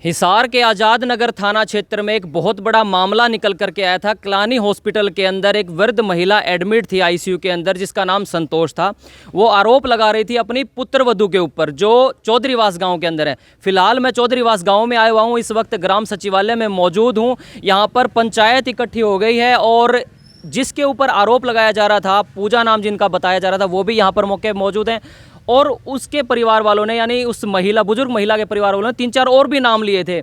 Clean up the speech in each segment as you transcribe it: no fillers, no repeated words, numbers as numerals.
हिसार के आज़ाद नगर थाना क्षेत्र में एक बहुत बड़ा मामला निकल करके आया था। कलानी हॉस्पिटल के अंदर एक वृद्ध महिला एडमिट थी आईसीयू के अंदर, जिसका नाम संतोष था। वो आरोप लगा रही थी अपनी पुत्रवधू के ऊपर, जो चौधरीवास गांव के अंदर है। फिलहाल मैं चौधरीवास गांव में आया हुआ हूँ, इस वक्त ग्राम सचिवालय में मौजूद हूँ। यहाँ पर पंचायत इकट्ठी हो गई है और जिसके ऊपर आरोप लगाया जा रहा था, पूजा नाम जिनका बताया जा रहा था, वो भी यहाँ पर मौके पर मौजूद हैं। और उसके परिवार वालों ने, यानी उस महिला, बुजुर्ग महिला के परिवार वालों ने 3-4 और भी नाम लिए थे,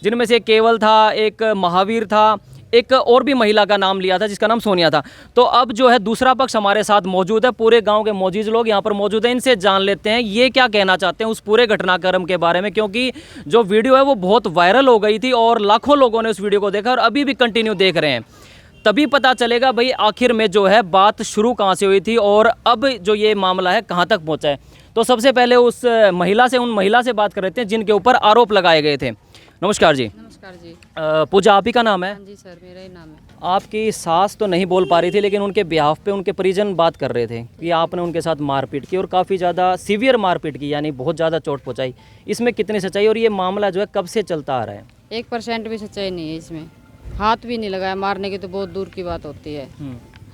जिनमें से केवल था, एक महावीर था, एक और भी महिला का नाम लिया था जिसका नाम सोनिया था। तो अब जो है दूसरा पक्ष हमारे साथ मौजूद है, पूरे गांव के मौजूद लोग यहाँ पर मौजूद हैं। इनसे जान लेते हैं ये क्या कहना चाहते हैं उस पूरे घटनाक्रम के बारे में, क्योंकि जो वीडियो है वो बहुत वायरल हो गई थी और लाखों लोगों ने उस वीडियो को देखा और अभी भी कंटिन्यू देख रहे हैं। तभी पता चलेगा भाई आखिर में जो है बात शुरू कहाँ से हुई थी और अब जो ये मामला है कहाँ तक पहुँचा है। तो सबसे पहले उन महिला से बात कर रहे थे जिनके ऊपर आरोप लगाए गए थे। नमस्कार जी। नमस्कार जी। पूजा आप ही का नाम है? हाँ जी सर, मेरा ही नाम है। आपकी सास तो नहीं बोल पा रही थी, लेकिन उनके बिहाफ पे उनके परिजन बात कर रहे थे कि आपने उनके साथ मारपीट की और काफ़ी ज़्यादा सीवियर मारपीट की, यानी बहुत ज़्यादा चोट पहुँचाई। इसमें कितनी सच्चाई और ये मामला जो है कब से चलता आ रहा है? 1% भी सच्चाई नहीं है इसमें। हाथ भी नहीं लगाया, मारने की तो बहुत दूर की बात होती है।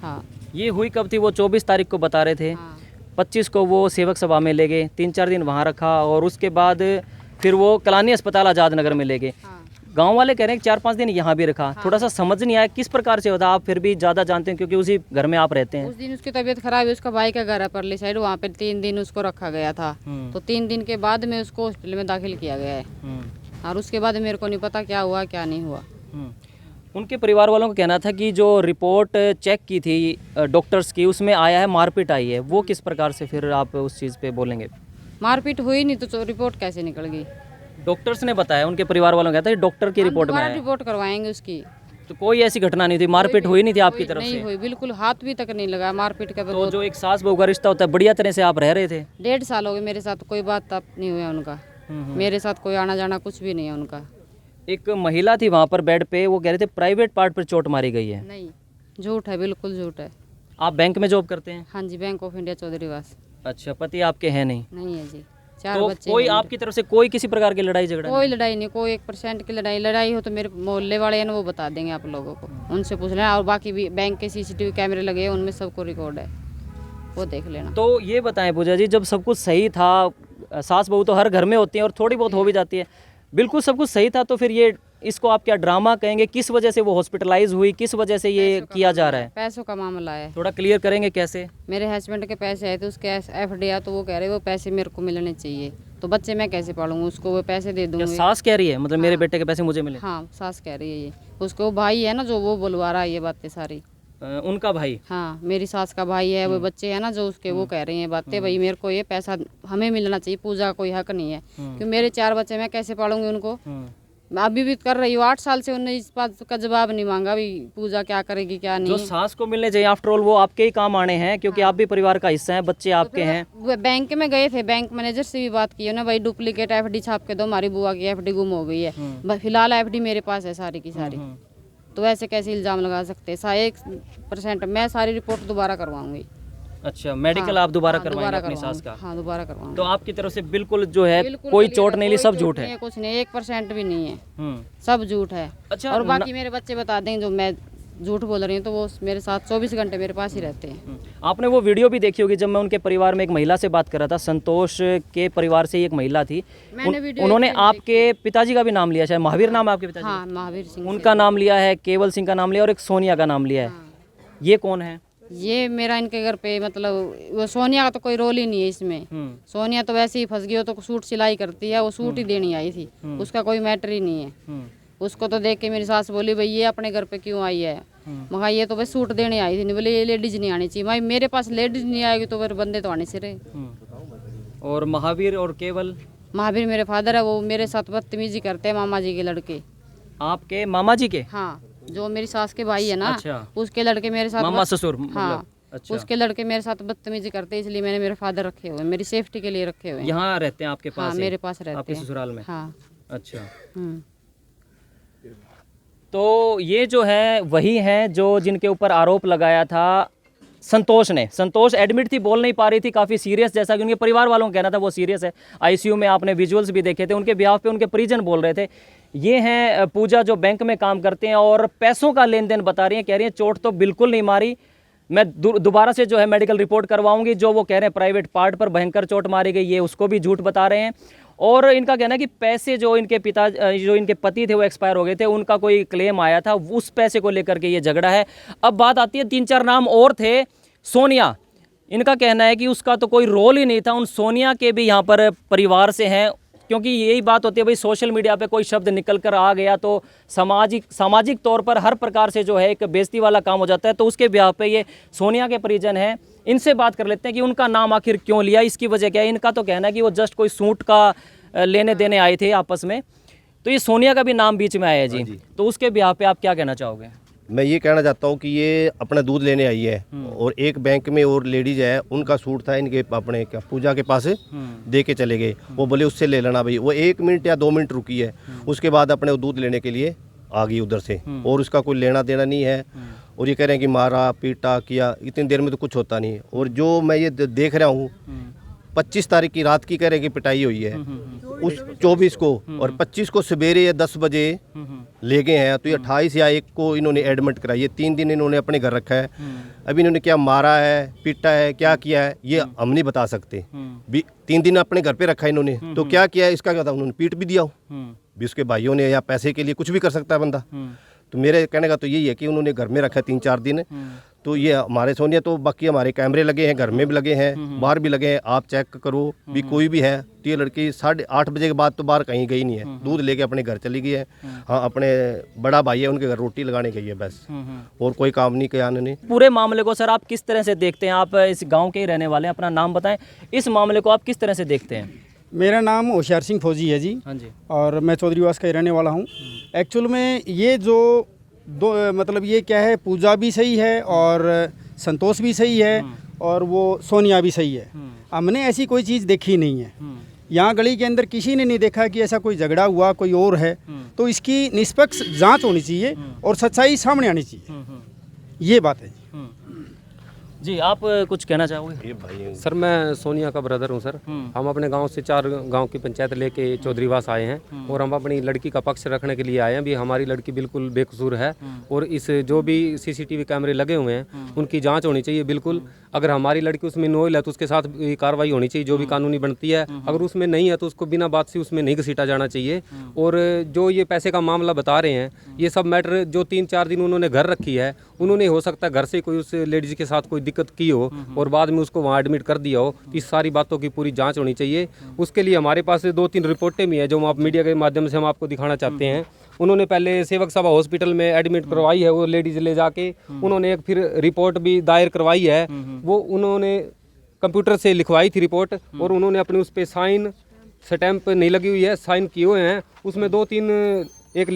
हाँ। ये हुई कब थी? वो 24 तारीख को बता रहे थे। हाँ। 25 को वो सेवक सभा में ले गए, 3-4 दिन वहाँ रखा और उसके बाद फिर वो कलानी अस्पताल आज़ाद नगर में ले गए। हाँ। गांव वाले कह रहे हैं कि 4-5 दिन यहाँ भी रखा। हाँ। थोड़ा सा समझ नहीं आया किस प्रकार से होता, आप फिर भी ज़्यादा जानते हैं क्योंकि उसी घर में आप रहते हैं। उस दिन उसकी तबीयत खराब है, उसका भाई का घर है परली साइड, वहाँ पे 3 दिन उसको रखा गया था। तो 3 दिन के बाद में उसको हॉस्पिटल में दाखिल किया गया है और उसके बाद मेरे को नहीं पता क्या हुआ क्या नहीं हुआ। उनके परिवार वालों का कहना था कि जो रिपोर्ट चेक की थी डॉक्टर्स की, उसमें आया है मारपीट आई है। वो किस प्रकार से, फिर आप उस चीज़ पे बोलेंगे? मारपीट हुई नहीं तो रिपोर्ट कैसे निकल गई? डॉक्टर्स ने बताया, उनके परिवार वालों का कहता है डॉक्टर की रिपोर्ट में आया। रिपोर्ट करवाएंगे उसकी। तो कोई ऐसी घटना नहीं थी, मारपीट हुई नहीं थी आपकी तरफ से? नहीं हुई, बिल्कुल हाथ भी तक नहीं लगा मारपीट का। तो जो एक सास बहू का रिश्ता होता है, बढ़िया तरह से आप रह रहे थे? 1.5 साल हो गए मेरे साथ, कोई बात तब नहीं हुआ उनका। मेरे साथ कोई आना जाना कुछ भी नहीं है उनका। एक महिला थी वहाँ पर बेड पे, वो कह रहे थे प्राइवेट पार्ट पर चोट मारी गई है। नहीं, झूठ है, बिल्कुल झूठ है। आप बैंक में जॉब करते हैं? हाँ जी, बैंक ऑफ इंडिया चौधरीवास। अच्छा, पति आपके हैं नहीं? नहीं है जी, 4 तो बच्चे। कोई आपकी तरफ से कोई किसी प्रकार की लड़ाई झगड़ा? कोई लड़ाई नहीं, कोई 1% की लड़ाई हो तो मेरे मोहल्ले वाले हैं ना, वो बता देंगे आप लोगों को, उनसे पूछ लेना। और बाकी भी बैंक के CCTV कैमरे लगे हैं, उनमें सबको रिकॉर्ड है, वो देख लेना। तो ये बताएं पूजा जी, जब सब कुछ सही था, सास बहू तो हर घर में होती हैं और थोड़ी बहुत हो भी जाती है, बिल्कुल सब कुछ सही था, तो फिर ये इसको आप क्या ड्रामा कहेंगे? किस वजह से वो हॉस्पिटलाइज हुई, किस वजह से ये किया जा रहा है? पैसों का मामला है। थोड़ा क्लियर करेंगे कैसे? मेरे हस्बैंड के पैसे आए थे, उसके FD आया, तो वो कह रहे वो पैसे मेरे को मिलने चाहिए। तो बच्चे मैं कैसे पालूंगा, उसको वो पैसे दे दूंगी। सास कह रही है मतलब मेरे बेटे के पैसे मुझे मिले? हाँ, सास कह रही है ये। उसको भाई है ना जो वो बुलवा रहा है ये बातें सारी। उनका भाई? हाँ, मेरी सास का भाई है, वो बच्चे हैं ना जो उसके, वो कह रही हैं बातें, भाई मेरे को ये पैसा हमें मिलना चाहिए, पूजा का कोई हक नहीं है। क्योंकि मेरे 4 बच्चे, मैं कैसे पालूंगी उनको? मैं अभी भी कर रही हूँ, 8 साल से उन्होंने इस बात का जवाब नहीं मांगा भी पूजा क्या करेगी क्या नहीं। जो सास को मिलने चाहिए, आफ्टर ऑल वो आपके ही काम आने हैं, क्योंकि आप भी परिवार का हिस्सा हैं, बच्चे आपके हैं। वो बैंक में गए थे, बैंक मैनेजर से भी बात की है ना, भाई डुप्लीकेट FD छाप के दो, हमारी बुआ की FD गुम हो गई है। फिलहाल FD मेरे पास है सारी की सारी। तो ऐसे कैसे इल्ज़ाम लगा सकते हैं? 1% मैं सारी रिपोर्ट दोबारा करवाऊंगी। अच्छा, मेडिकल आप दोबारा करवाएंगे अपनी सास का? हाँ, दोबारा करवाऊंगी। तो आपकी तरफ से बिल्कुल जो है कोई चोट नहीं ली, सब झूठ है? कुछ नहीं, 1% भी नहीं है, सब झूठ है। अच्छा, और बाकी मेरे बच्चे बता देंगे जो मैं झूठ बोल रही हूँ, तो वो मेरे साथ 24 घंटे मेरे पास ही रहते हैं। आपने वो वीडियो भी देखी होगी जब मैं उनके परिवार में एक महिला से बात कर रहा था, संतोष के परिवार से एक महिला थी, उन्होंने आपके पिताजी का भी नाम लिया, शायद महावीर नाम है आपके पिताजी? हाँ, महावीर सिंह उनका नाम लिया है, केवल सिंह का नाम लिया और एक सोनिया का नाम लिया है। ये कौन है? ये मेरा इनके घर पे, मतलब वो सोनिया का तो कोई रोल ही नहीं है इसमें। सोनिया तो वैसे ही फंस गई, हो तो सूट सिलाई करती है, वो सूट ही देनी आई थी, उसका कोई मैटर ही नहीं है। उसको तो देख के मेरी सास बोली भाई ये अपने घर पे क्यों आई है? मगर ये तो भाई सूट देने आई थी, नहीं बोले ये लेडीज नहीं आनी चाहिए। भाई मेरे पास लेडीज नहीं आएगी तो फिर बंदे तो आने से रहे। और महावीर और केवल? महावीर मेरे फादर है, वो मेरे साथ बदतमीजी करते हैं, मामा जी के लड़के। आपके मामा जी के? हाँ, जो मेरी सास के भाई है ना। अच्छा। उसके लड़के मेरे साथ, मामा ससुर? हाँ। अच्छा। उसके लड़के मेरे साथ बदतमीजी करते हैं, इसलिए मैंने मेरे फादर रखे हुए, मेरी सेफ्टी के लिए रखे हुए। यहाँ रहते हैं आपके पास? हाँ, मेरे पास रहते हैं, आपके ससुराल में? हाँ। अच्छा। तो ये जो है वही हैं जो जिनके ऊपर आरोप लगाया था संतोष एडमिट थी, बोल नहीं पा रही थी, काफ़ी सीरियस, जैसा कि उनके परिवार वालों का कहना था वो सीरियस है। आईसीयू में आपने विजुअल्स भी देखे थे, उनके बिहाफ पे उनके परिजन बोल रहे थे। ये हैं पूजा जो बैंक में काम करते हैं और पैसों का लेन देन बता रही हैं, कह रही हैं चोट तो बिल्कुल नहीं मारी, मैं दोबारा से जो है मेडिकल रिपोर्ट करवाऊंगी, जो वो कह रहे हैं प्राइवेट पार्ट पर भयंकर चोट मारी गई, ये उसको भी झूठ बता रहे हैं। और इनका कहना है कि पैसे जो इनके पति थे वो एक्सपायर हो गए थे, उनका कोई क्लेम आया था, उस पैसे को लेकर के ये झगड़ा है। अब बात आती है 3-4 नाम और थे। सोनिया, इनका कहना है कि उसका तो कोई रोल ही नहीं था, उन सोनिया के भी यहाँ पर परिवार से हैं, क्योंकि यही बात होती है भाई, सोशल मीडिया पे कोई शब्द निकल कर आ गया तो सामाजिक तौर पर हर प्रकार से जो है एक बेइज्जती वाला काम हो जाता है। तो उसके ब्याह पे ये सोनिया के परिजन हैं, इनसे बात कर लेते हैं कि उनका नाम आखिर क्यों लिया, इसकी वजह क्या है। इनका तो कहना है कि वो जस्ट कोई सूट का लेने देने आए थे आपस में, तो ये सोनिया का भी नाम बीच में आया है जी। तो उसके ब्याह पे आप क्या कहना चाहोगे? मैं ये कहना चाहता हूँ कि ये अपना दूध लेने आई है और एक बैंक में और लेडीज है, उनका सूट था इनके अपने क्या पूजा के पास दे के चले गए। वो बोले उससे ले लेना भाई, वो 1 मिनट या 2 मिनट रुकी है, उसके बाद अपने वो दूध लेने के लिए आ गई उधर से, और उसका कोई लेना देना नहीं है। और ये कह रहे हैं कि मारा पीटा किया, इतनी देर में तो कुछ होता नहीं है। और जो मैं ये देख रहा हूँ 25 तारीख की रात की कह रहे हैं कि पिटाई हुई है, उस 24 को, और 25 को सवेरे या 10 बजे ले गए हैं। तो ये 28 या 1 को इन्होंने एडमिट कराई है, 3 दिन इन्होंने अपने घर रखा है। अभी इन्होंने क्या मारा है, पीटा है, क्या किया है ये हम नहीं बता सकते। 3 दिन अपने घर पे रखा है इन्होंने, तो क्या किया है इसका क्या था, उन्होंने पीट भी दिया हो भी उसके भाइयों ने, या पैसे के लिए कुछ भी कर सकता है बंदा। तो मेरे कहने का तो यही है कि उन्होंने घर में रखा है 3-4 दिन। तो ये हमारे सोनिया, तो बाकी हमारे कैमरे लगे हैं, घर में भी लगे हैं, बाहर भी लगे हैं, आप चेक करो भी कोई भी है। तो ये लड़की 8:30 बजे के बाद तो बाहर कहीं गई नहीं है, दूध लेके अपने घर चली गई है। हाँ, अपने बड़ा भाई है उनके घर रोटी लगाने गई है बस, और कोई काम नहीं किया उन्होंने। पूरे मामले को सर आप किस तरह से देखते हैं? आप इस गाँव के ही रहने वाले हैं, अपना नाम बताएं, इस मामले को आप किस तरह से देखते हैं? मेरा नाम होशियार सिंह फौजी है जी। हाँ जी। और मैं चौधरीवास का ही रहने वाला हूँ। एक्चुअल में ये जो मतलब ये क्या है, पूजा भी सही है और संतोष भी सही है और वो सोनिया भी सही है। हमने ऐसी कोई चीज़ देखी नहीं है। यहाँ गली के अंदर किसी ने नहीं देखा कि ऐसा कोई झगड़ा हुआ, कोई और है। तो इसकी निष्पक्ष जांच होनी चाहिए और सच्चाई सामने आनी चाहिए, ये बात है जी। आप कुछ कहना चाहोगे? ये भाई सर, मैं सोनिया का ब्रदर हूं सर। हम अपने गांव से 4 गांव की पंचायत लेके चौधरीवास आए हैं और हम अपनी लड़की का पक्ष रखने के लिए आए हैं। भी हमारी लड़की बिल्कुल बेकसूर है और इस जो भी सीसीटीवी कैमरे लगे हुए हैं उनकी जांच होनी चाहिए बिल्कुल। अगर हमारी लड़की उसमें इन्वॉल्व है तो उसके साथ कार्रवाई होनी चाहिए जो भी कानूनी बनती है। अगर उसमें नहीं है तो उसको बिना बात से उसमें नहीं घसीटा जाना चाहिए। और जो ये पैसे का मामला बता रहे हैं, ये सब मैटर जो 3-4 दिन उन्होंने घर रखी है, उन्होंने हो सकता है घर से कोई उस लेडीज के साथ कोई दिक्कत की हो और बाद में उसको वहाँ एडमिट कर दिया हो। इस सारी बातों की पूरी जांच होनी चाहिए। उसके लिए हमारे पास 2-3 रिपोर्टें भी हैं जो हम आप मीडिया के माध्यम से हम आपको दिखाना चाहते हैं। उन्होंने पहले सेवक सभा हॉस्पिटल में एडमिट करवाई है वो लेडीज ले जाके, उन्होंने एक फिर रिपोर्ट भी दायर करवाई है, वो उन्होंने कंप्यूटर से लिखवाई थी रिपोर्ट और उन्होंने अपने उस पर साइन स्टैंप नहीं लगी हुई है, साइन किए हुए हैं। उसमें 2-3 एक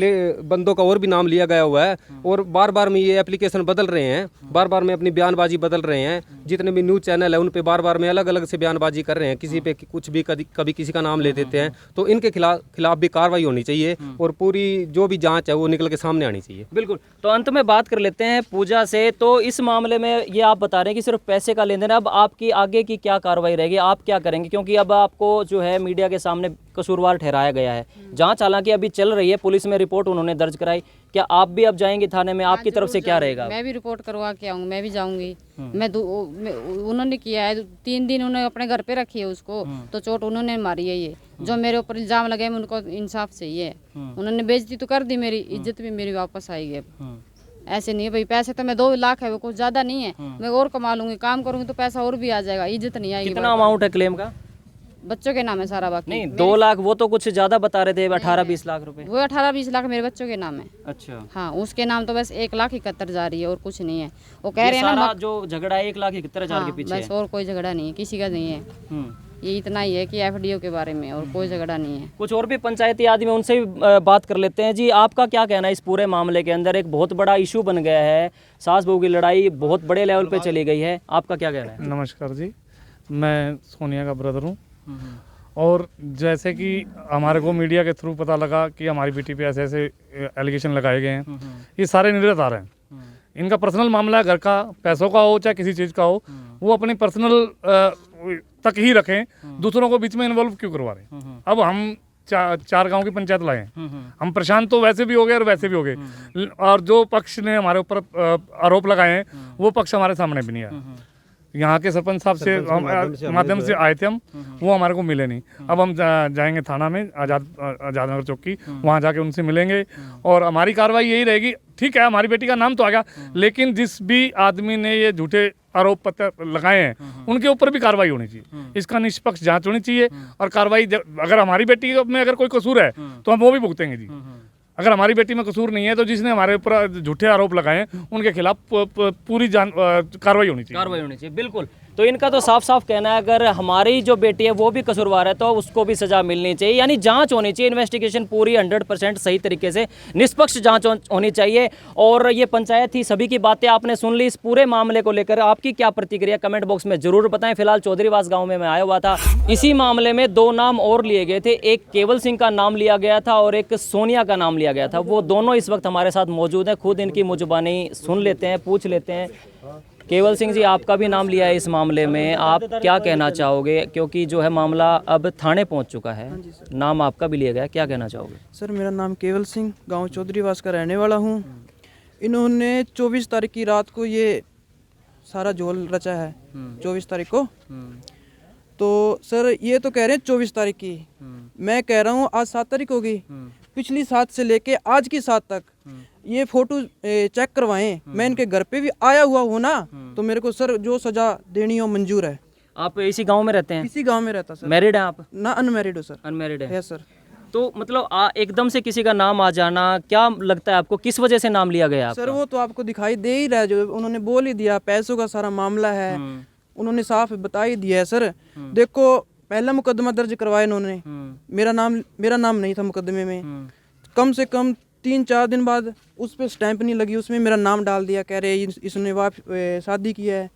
बंदों का और भी नाम लिया गया हुआ है और बार बार में ये एप्लीकेशन बदल रहे हैं, बार बार में अपनी बयानबाजी बदल रहे हैं। जितने भी न्यूज़ चैनल है उन पे बार बार में अलग अलग से बयानबाजी कर रहे हैं, किसी पे कुछ भी कभी किसी का नाम ले देते हैं। तो इनके खिलाफ भी कार्रवाई होनी चाहिए और पूरी जो भी जांच है वो निकल के सामने आनी चाहिए। बिल्कुल। तो अंत में बात कर लेते हैं पूजा से। तो इस मामले में ये आप बता रहे हैं कि सिर्फ पैसे का लेन देन, अब आपकी आगे की क्या कार्रवाई रहेगी, आप क्या करेंगे? क्योंकि अब आपको जो है मीडिया के सामने कसूरवार ठहराया गया है, जांच हालांकि अभी चल रही है, पुलिस में रिपोर्ट उन्होंने दर्ज कराई, क्या आप भी अब जाएंगे थाने में? आपकी तरफ से क्या रहेगा? मैं भी रिपोर्ट करवा के आऊँगी, मैं भी जाऊँगी। उन्होंने किया है 3 दिन उन्होंने अपने घर पे रखी है उसको, तो चोट उन्होंने मारी है। ये जो मेरे ऊपर इल्जाम लगे उनको इंसाफ चाहिए। उन्होंने बेइज्जती तो कर दी, मेरी इज्जत भी मेरी वापस आएगी। अब ऐसे नहीं है भाई, पैसे तो मैं 2 लाख है, वो कुछ ज़्यादा नहीं है, मैं और कमा लूँगी, काम करूँगी तो पैसा और भी आ जाएगा, इज्जत नहीं आएगी। कितना अमाउंट है क्लेम का? बच्चों के नाम है सारा। बाकी नहीं, 2 लाख वो तो कुछ ज्यादा बता रहे थे, 18-20 लाख रुपए। वो 18-20 लाख मेरे बच्चों के नाम है। अच्छा। हाँ, उसके नाम तो बस 1,71,000 जा रही है और कुछ नहीं है। वो कह रहे हैं ना जो झगड़ा है 1,71,000 के पीछे बस, और कोई झगड़ा नहीं है, किसी का नहीं है। ये इतना ही है कि एफडीओ के बारे में, और कोई झगड़ा नहीं है। कुछ और भी पंचायती आदमी, उनसे भी बात कर लेते हैं। जी, आपका क्या कहना है इस पूरे मामले के अंदर? एक बहुत बड़ा इशू बन गया है, सास बहू की लड़ाई बहुत बड़े लेवल पे चली गई है, आपका क्या कहना है? नमस्कार जी, मैं सोनिया का ब्रदर हूँ। और जैसे कि हमारे को मीडिया के थ्रू पता लगा कि हमारी बेटी पे ऐसे ऐसे एलिगेशन लगाए गए हैं, ये सारे निराधार हैं। इनका पर्सनल मामला है, घर का, पैसों का हो चाहे किसी चीज़ का हो, वो अपनी पर्सनल तक ही रखें, दूसरों को बीच में इन्वॉल्व क्यों करवा रहे हैं। अब हम चार गांव की पंचायत लाए हैं, हम परेशान तो वैसे भी हो गए और वैसे भी हो गए, और जो पक्ष ने हमारे ऊपर आरोप लगाए हैं वो पक्ष हमारे सामने भी नहीं आया। यहाँ के सरपंच साहब से माध्यम से आए थे हम, वो हमारे को मिले नहीं। अब हम जाएंगे थाना में, आज़ाद नगर चौकी, वहाँ जाके उनसे मिलेंगे और हमारी कार्रवाई यही रहेगी। ठीक है, हमारी बेटी का नाम तो आ गया, लेकिन जिस भी आदमी ने ये झूठे आरोप पत्र लगाए हैं उनके ऊपर भी कार्रवाई होनी चाहिए। इसका निष्पक्ष जांच होनी चाहिए और कार्रवाई, अगर हमारी बेटी में अगर कोई कसूर है तो हम वो भी भुगतेंगे जी। अगर हमारी बेटी में कसूर नहीं है तो जिसने हमारे ऊपर झूठे आरोप लगाए हैं उनके खिलाफ पूरी कार्रवाई होनी चाहिए। बिल्कुल। तो इनका तो साफ साफ कहना है अगर हमारी जो बेटी है वो भी कसूरवार है तो उसको भी सजा मिलनी चाहिए, यानी जांच होनी चाहिए, इन्वेस्टिगेशन पूरी 100% सही तरीके से निष्पक्ष जांच होनी चाहिए। और ये पंचायत ही सभी की बातें आपने सुन ली। इस पूरे मामले को लेकर आपकी क्या प्रतिक्रिया कमेंट बॉक्स में जरूर बताएं। फिलहाल चौधरीवास गाँव में मैं आया हुआ था। इसी मामले में 2 नाम और लिए गए थे, एक केवल सिंह का नाम लिया गया था और एक सोनिया का नाम लिया गया था। वो दोनों इस वक्त हमारे साथ मौजूद हैं, खुद इनकी मुजुबानी सुन लेते हैं, पूछ लेते हैं। केवल सिंह जी, आपका भी नाम लिया है इस मामले में, आप क्या कहना चाहोगे? क्योंकि जो है मामला अब थाने पहुंच चुका है, नाम आपका भी लिया गया, क्या कहना चाहोगे? सर, मेरा नाम केवल सिंह, गांव चौधरीवास का रहने वाला हूं। इन्होंने 24 तारीख की रात को ये सारा झोल रचा है, 24 तारीख को। तो सर ये तो कह रहे हैं 24 तारीख की, मैं कह रहा हूँ आज 7 तारीख होगी। पिछली 7 से लेके आज की 7 तक ये फोटो चेक करवाएं। मैं इनके घर पे भी आया हुआ हूँ ना, तो मेरे को सर जो सजा देनी हो मंजूर है। आप इसी गांव में रहते हैं? इसी गांव में रहता सर। मैरिड हैं आप? ना, अनमैरिड हो सर। अनमैरिड है सर। तो मतलब एकदम से किसी का नाम आ जाना, क्या लगता है आपको, किस वजह से नाम लिया गया आपका? सर वो तो आपको दिखाई दे ही रहा है, जो उन्होंने बोल ही दिया, पैसों का सारा मामला है, उन्होंने साफ बता ही दिया है सर। देखो, पहला मुकदमा दर्ज करवाया इन्होंने, मेरा नाम नहीं था मुकदमे में। कम से कम 3-4 दिन बाद उस पर स्टैंप नहीं लगी, उसमें मेरा नाम डाल दिया, कह रहे इसने शादी की है।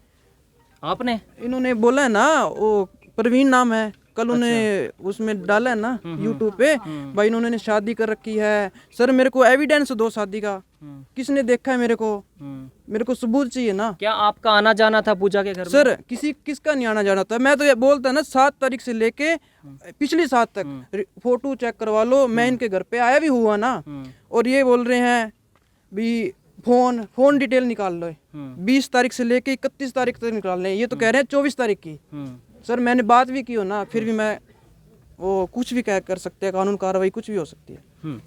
आपने? इन्होंने बोला है ना, वो प्रवीण नाम है, कल उन्हें उसमें डाला है ना यूट्यूब पे, भाई इन्होंने शादी कर रखी है। सर मेरे को एविडेंस दो शादी का, किसने देखा है मेरे को सबूत चाहिए ना। क्या आपका आना जाना था पूजा के घर में? सर किसका नहीं आना जाना था, मैं तो ये बोलता ना 7 तारीख से लेके पिछली 7 तक फोटो चेक करवा लो, मैं इनके घर पे आया भी हुआ ना। और ये बोल रहे हैं भी फोन डिटेल निकाल लो, 20 तारीख से लेके 31 तारीख तक निकाल लें, ये तो कह रहे हैं 24 तारीख की। सर मैंने बात भी की हो ना, फिर भी मैं वो कुछ भी कर सकते हैं, कानून कार्रवाई कुछ भी हो सकती है।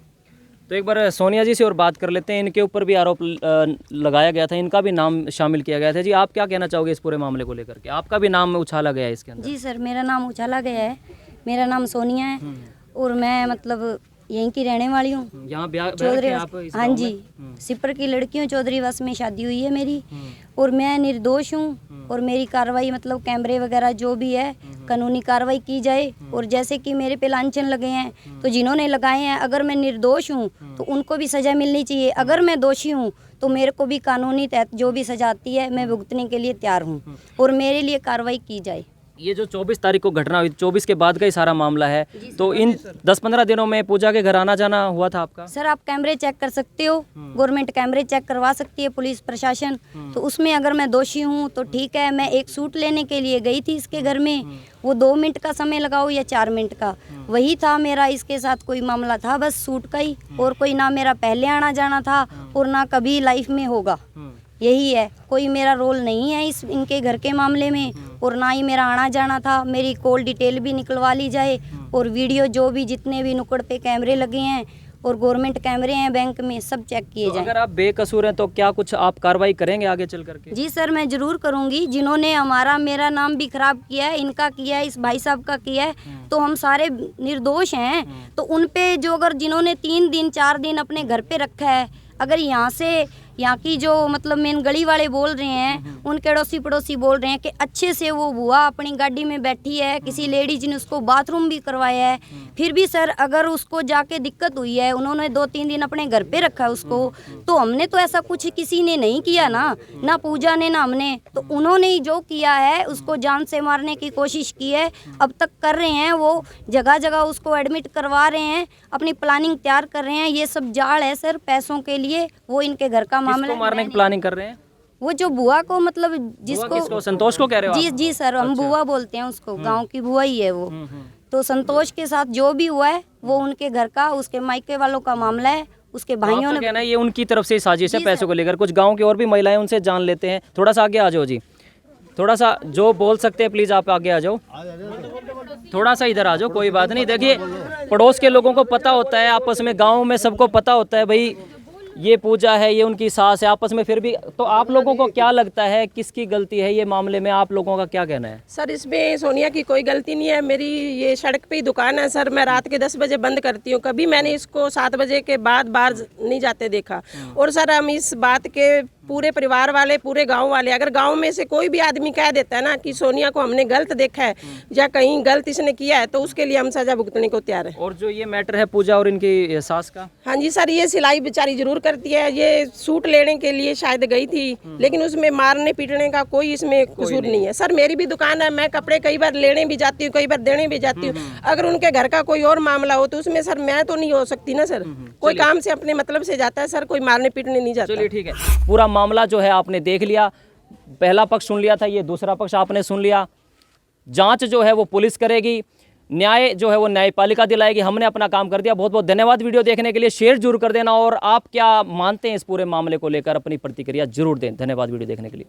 तो एक बार सोनिया जी से और बात कर लेते हैं, इनके ऊपर भी आरोप लगाया गया था, इनका भी नाम शामिल किया गया था। जी आप क्या कहना चाहोगे इस पूरे मामले को लेकर के? आपका भी नाम उछाला गया है इसके अंदर? जी सर, मेरा नाम उछाला गया है। मेरा नाम सोनिया है और मैं मतलब यहीं की रहने वाली हूँ। यहाँ चौधरीवास, हाँ जी, सिपर की लड़की हूँ, चौधरीवास में शादी हुई है मेरी, और मैं निर्दोष हूँ। और मेरी कार्रवाई मतलब कैमरे वगैरह जो भी है कानूनी कार्रवाई की जाए। और जैसे कि मेरे पे लांछन लगे हैं, तो जिन्होंने लगाए हैं, अगर मैं निर्दोष हूँ तो उनको भी सज़ा मिलनी चाहिए, अगर मैं दोषी हूँ तो मेरे को भी कानूनी तहत जो भी सज़ा आती है मैं भुगतने के लिए तैयार हूँ, और मेरे लिए कार्रवाई की जाए। ये जो 24 तारीख को घटना हुई, 24 के बाद का ही सारा मामला है, तो इन 10-15 दिनों में पूजा के घर आना जाना हुआ था आपका? सर आप कैमरे चेक कर सकते हो, गवर्नमेंट कैमरे चेक करवा सकती है, पुलिस प्रशासन। तो उसमें अगर मैं दोषी हूँ तो ठीक है। मैं एक सूट लेने के लिए गई थी इसके घर में, वो 2 मिनट का समय लगाओ या 4 मिनट का, वही था मेरा इसके साथ कोई मामला था, बस सूट का ही, और कोई ना मेरा पहले आना जाना था और ना कभी लाइफ में होगा। यही है, कोई मेरा रोल नहीं है इनके घर के मामले में, और ना ही मेरा आना जाना था। मेरी कॉल डिटेल भी निकलवा ली जाए, और वीडियो जो भी जितने भी नुक्कड़ पे कैमरे लगे हैं और गवर्नमेंट कैमरे हैं बैंक में, सब चेक किए जाएं। अगर आप बेकसूर हैं तो क्या कुछ आप कार्रवाई करेंगे आगे चल करके? जी सर, मैं ज़रूर करूंगी। जिन्होंने मेरा नाम भी खराब किया है, इनका किया है, इस भाई साहब का किया है, तो हम सारे निर्दोष हैं। तो उन पे जो अगर जिन्होंने 3 दिन 4 दिन अपने घर पे रखा है, अगर यहाँ की जो मतलब मेन गली वाले बोल रहे हैं, उनके अड़ोसी पड़ोसी बोल रहे हैं कि अच्छे से वो बुआ अपनी गाड़ी में बैठी है, किसी लेडीज ने उसको बाथरूम भी करवाया है, फिर भी सर अगर उसको जाके दिक्कत हुई है, उन्होंने 2-3 दिन अपने घर पे रखा है उसको, तो हमने तो ऐसा कुछ किसी ने नहीं किया ना पूजा ने ना हमने। तो उन्होंने ही जो किया है उसको जान से मारने की कोशिश की है, अब तक कर रहे हैं, वो जगह जगह उसको एडमिट करवा रहे हैं, अपनी प्लानिंग तैयार कर रहे हैं। ये सब जाल है सर पैसों के लिए, वो इनके घर का मामला किसको मारने की प्लानिंग कर रहे हैं? वो जो बुआ को मतलब किसको? जिसको संतोष को कह रहे हो जी आप? जी सर, हम बुआ बोलते हैं उसको, गांव की बुआ ही है वो। तो संतोष के साथ जो भी हुआ है वो उनके घर का, उसके मायके वालों का मामला है। उसके भाइयों ने कहना है ये उनकी तरफ से साजिश है जी पैसों सर। को लेकर। कुछ गांव की और भी महिलाएं, उनसे जान लेते हैं। थोड़ा सा आगे आ जाओ जी, थोड़ा सा जो बोल सकते हैं प्लीज आप आगे आ जाओ, थोड़ा सा इधर आ जाओ, कोई बात नहीं। देखिए पड़ोस के लोगों को पता होता है, आपस में गाँव में सबको पता होता है भाई ये पूजा है, ये उनकी सास है, आपस में फिर भी। तो आप लोगों को क्या लगता है किसकी गलती है ये मामले में? आप लोगों का क्या कहना है? सर इसमें सोनिया की कोई गलती नहीं है। मेरी ये सड़क पे ही दुकान है सर, मैं रात के 10 बजे बंद करती हूँ, कभी मैंने इसको 7 बजे के बाद बाहर नहीं जाते देखा। और सर हम इस बात के पूरे परिवार वाले, पूरे गांव वाले, अगर गांव में से कोई भी आदमी कह देता है ना कि सोनिया को हमने गलत देखा है या कहीं गलत इसने किया है, तो उसके लिए हम सजा भुगतने को तैयार है। और जो ये मैटर है पूजा और इनकी सास का, हाँ जी सर, ये सिलाई बेचारी जरूर करती है, ये सूट लेने के लिए शायद गई थी, लेकिन उसमें मारने पीटने का कोई इसमें कसूर नहीं है। सर मेरी भी दुकान है, मैं कपड़े कई बार लेने भी जाती हूँ, कई बार देने भी जाती हूँ। अगर उनके घर का कोई और मामला हो तो उसमें सर मैं तो नहीं हो सकती ना सर। कोई काम से अपने मतलब से जाता है सर, कोई मारने पीटने नहीं जाता। चलिए ठीक है। पूरा मामला जो है आपने देख लिया, पहला पक्ष सुन लिया था, ये दूसरा पक्ष आपने सुन लिया। जांच जो है वो पुलिस करेगी, न्याय जो है वो न्यायपालिका दिलाएगी। हमने अपना काम कर दिया। बहुत बहुत धन्यवाद वीडियो देखने के लिए। शेयर जरूर कर देना और आप क्या मानते हैं इस पूरे मामले को लेकर अपनी प्रतिक्रिया जरूर दें। धन्यवाद वीडियो देखने के लिए।